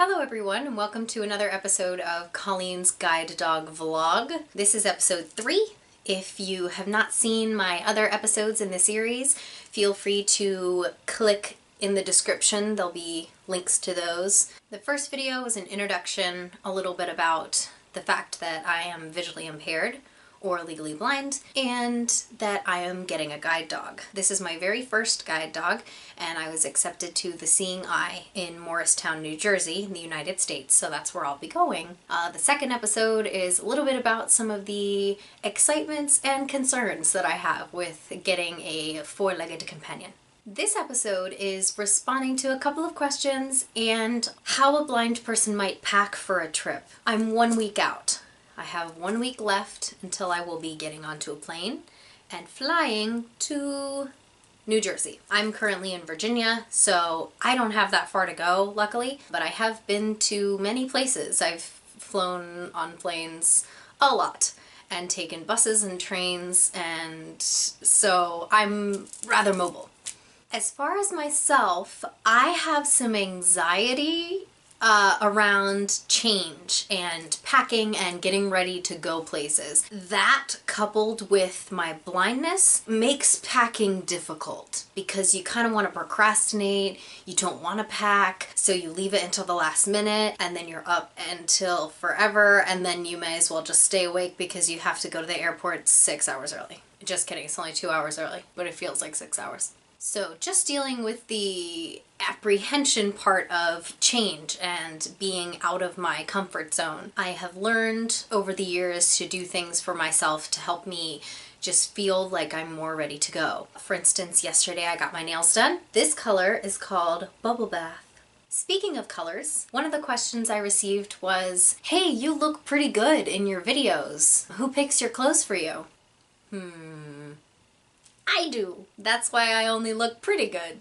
Hello everyone and welcome to another episode of Colleen's Guide Dog Vlog. This is episode 3. If you have not seen my other episodes in the series, feel free to click in the description. There'll be links to those. The first video was an introduction, a little bit about the fact that I am visually impaired or legally blind, and that I am getting a guide dog. This is my very first guide dog, and I was accepted to the Seeing Eye in Morristown, New Jersey, in the United States, so that's where I'll be going. The second episode is a little bit about some of the excitements and concerns that I have with getting a four-legged companion. This episode is responding to a couple of questions and how a blind person might pack for a trip. I'm 1 week out. I have 1 week left until I will be getting onto a plane and flying to New Jersey. I'm currently in Virginia, so I don't have that far to go, luckily, but I have been to many places. I've flown on planes a lot and taken buses and trains, and so I'm rather mobile. As far as myself, I have some anxiety around change and packing and getting ready to go places. That, coupled with my blindness, makes packing difficult because you kind of want to procrastinate, you don't want to pack, so you leave it until the last minute, and then you're up until forever, and then you may as well just stay awake because you have to go to the airport 6 hours early. Just kidding, it's only 2 hours early, but it feels like 6 hours. So just dealing with the apprehension part of change and being out of my comfort zone. I have learned over the years to do things for myself to help me just feel like I'm more ready to go. For instance, yesterday I got my nails done. This color is called Bubble Bath. Speaking of colors, one of the questions I received was, "Hey, you look pretty good in your videos. Who picks your clothes for you?" I do. That's why I only look pretty good.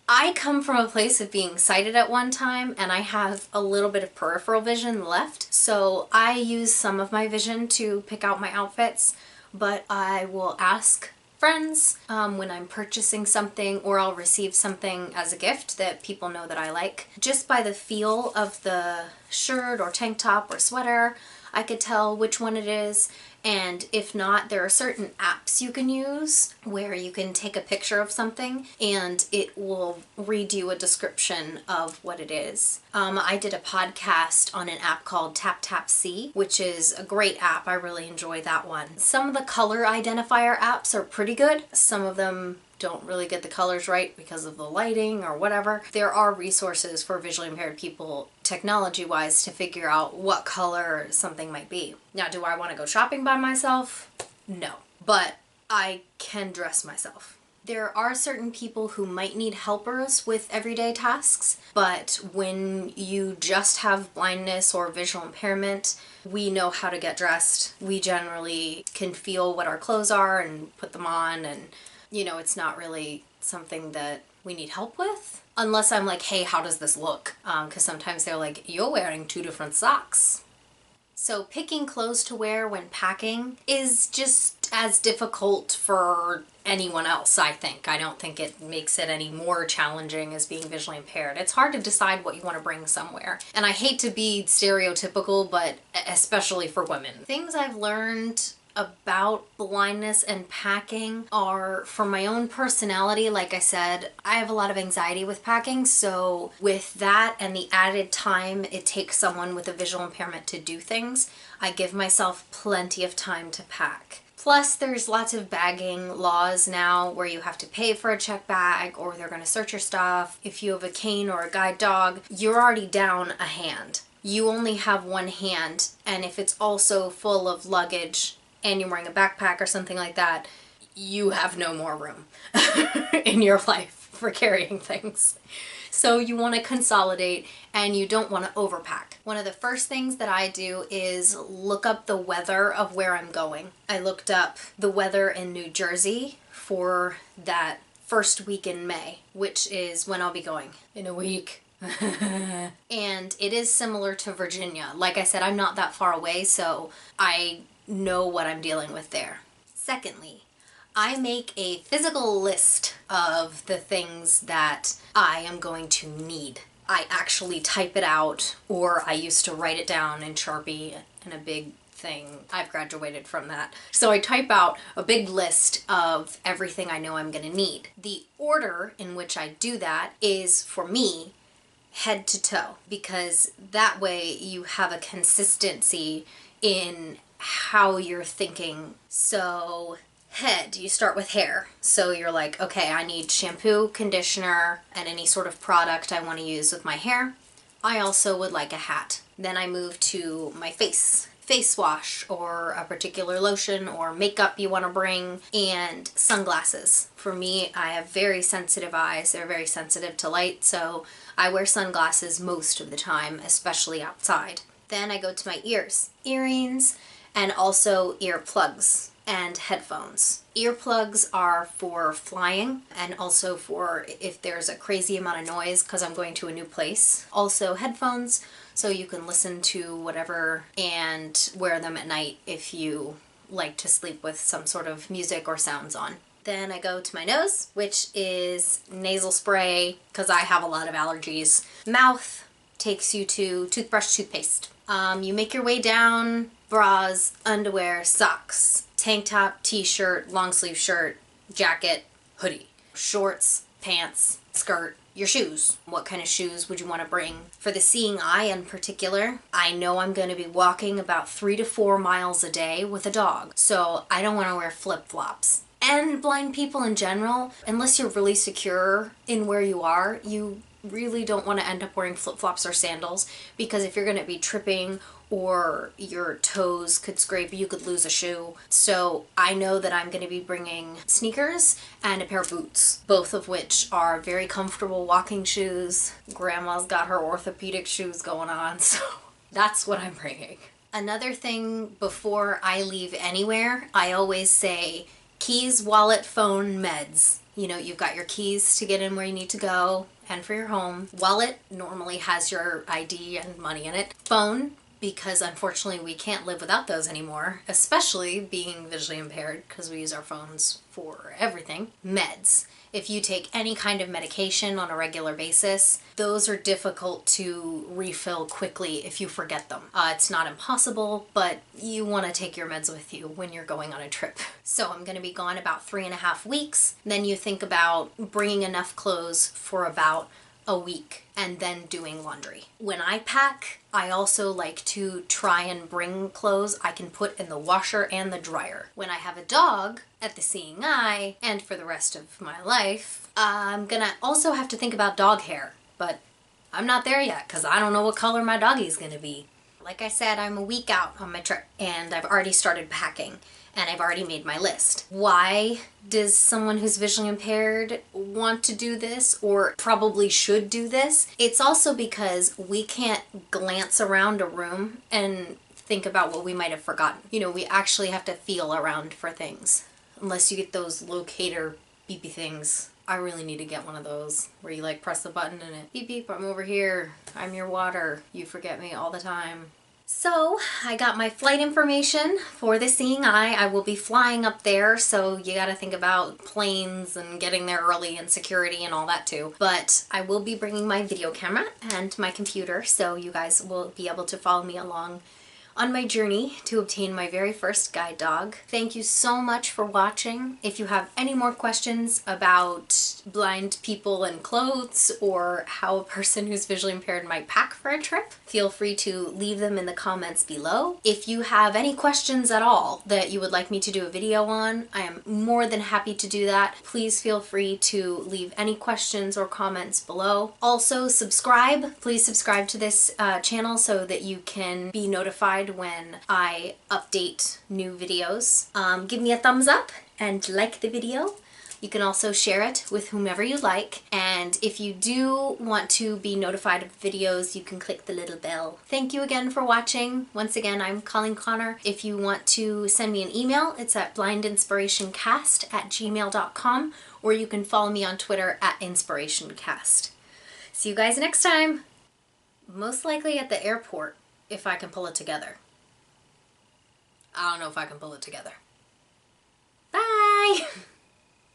I come from a place of being sighted at one time, and I have a little bit of peripheral vision left, so I use some of my vision to pick out my outfits, but I will ask friends when I'm purchasing something, or I'll receive something as a gift that people know that I like. Just by the feel of the shirt or tank top or sweater, I could tell which one it is. And if not, there are certain apps you can use where you can take a picture of something and it will read you a description of what it is. I did a podcast on an app called TapTapSee, which is a great app. I really enjoy that one. Some of the color identifier apps are pretty good. Some of them don't really get the colors right because of the lighting or whatever. There are resources for visually impaired people, technology-wise, to figure out what color something might be. Now, do I want to go shopping by myself? No. But I can dress myself. There are certain people who might need helpers with everyday tasks, but when you just have blindness or visual impairment, we know how to get dressed. We generally can feel what our clothes are and put them on, and you know, it's not really something that we need help with. Unless I'm like, hey, how does this look? Because sometimes they're like, you're wearing 2 different socks. So picking clothes to wear when packing is just as difficult for anyone else, I think. I don't think it makes it any more challenging as being visually impaired. It's hard to decide what you want to bring somewhere. And I hate to be stereotypical, but especially for women. Things I've learned about blindness and packing are for my own personality. Like I said, I have a lot of anxiety with packing, so with that and the added time it takes someone with a visual impairment to do things, I give myself plenty of time to pack. Plus, there's lots of bagging laws now where you have to pay for a check bag or they're going to search your stuff. If you have a cane or a guide dog, you're already down a hand. You only have one hand, and if it's also full of luggage and you're wearing a backpack or something like that, you have no more room in your life for carrying things. So you want to consolidate and you don't want to overpack. One of the first things that I do is look up the weather of where I'm going. I looked up the weather in New Jersey for that first week in May, which is when I'll be going in a week. And it is similar to Virginia. Like I said, I'm not that far away, so I know what I'm dealing with there. Secondly, I make a physical list of the things that I am going to need I actually type it out, or I used to write it down in Sharpie in a big thing. I've graduated from that. So I type out a big list of everything I know I'm gonna need. The order in which I do that is, for me, head to toe, because that way you have a consistency in how you're thinking. So head, you start with hair. So you're like, okay, I need shampoo, conditioner, and any sort of product I want to use with my hair. I also would like a hat. Then I move to my face wash, or a particular lotion or makeup you want to bring, and sunglasses. For me, I have very sensitive eyes. They're very sensitive to light, so I wear sunglasses most of the time, especially outside. Then I go to my ears, earrings, and also earplugs and headphones. Earplugs are for flying, and also for if there's a crazy amount of noise because I'm going to a new place. Also headphones, so you can listen to whatever and wear them at night if you like to sleep with some sort of music or sounds on. Then I go to my nose, which is nasal spray because I have a lot of allergies. Mouth takes you to toothbrush, toothpaste. You make your way down, bras, underwear, socks, tank top, t-shirt, long sleeve shirt, jacket, hoodie, shorts, pants, skirt, your shoes. What kind of shoes would you want to bring? For the seeing eye in particular, I know I'm going to be walking about 3 to 4 miles a day with a dog, so I don't want to wear flip-flops. And blind people in general, unless you're really secure in where you are, you really don't want to end up wearing flip-flops or sandals, because if you're going to be tripping or your toes could scrape, you could lose a shoe. So I know that I'm going to be bringing sneakers and a pair of boots, both of which are very comfortable walking shoes. Grandma's got her orthopedic shoes going on, so that's what I'm bringing. Another thing before I leave anywhere, I always say keys, wallet, phone, meds. You know, you've got your keys to get in where you need to go and for your home. Wallet normally has your ID and money in it. Phone, because unfortunately we can't live without those anymore, especially being visually impaired because we use our phones for everything. Meds. If you take any kind of medication on a regular basis, those are difficult to refill quickly if you forget them. It's not impossible, but you want to take your meds with you when you're going on a trip. So I'm going to be gone about 3.5 weeks. Then you think about bringing enough clothes for about a week and then doing laundry. When I pack, I also like to try and bring clothes I can put in the washer and the dryer. When I have a dog at the seeing eye, and for the rest of my life, I'm gonna also have to think about dog hair, but I'm not there yet because I don't know what color my doggy's gonna be. Like I said, I'm a week out on my trip and I've already started packing. And I've already made my list. Why does someone who's visually impaired want to do this, or probably should do this? It's also because we can't glance around a room and think about what we might have forgotten. You know, we actually have to feel around for things. Unless you get those locator beepy things. I really need to get one of those where you like press the button and it beep beep, I'm over here, I'm your water, you forget me all the time. So I got my flight information for the seeing eye. I will be flying up there, so you got to think about planes and getting there early and security and all that too. But I will be bringing my video camera and my computer, so you guys will be able to follow me along on my journey to obtain my very first guide dog. Thank you so much for watching. If you have any more questions about blind people and clothes, or how a person who's visually impaired might pack for a trip, feel free to leave them in the comments below. If you have any questions at all that you would like me to do a video on, I am more than happy to do that. Please feel free to leave any questions or comments below. Also, subscribe. Please subscribe to this channel so that you can be notified when I update new videos. Give me a thumbs up and like the video. You can also share it with whomever you like. And if you do want to be notified of videos, you can click the little bell. Thank you again for watching. Once again, I'm Colleen Connor. If you want to send me an email, it's at blindinspirationcast@gmail.com, or you can follow me on Twitter at inspirationcast. See you guys next time. Most likely at the airport, if I can pull it together. I don't know if I can pull it together. Bye!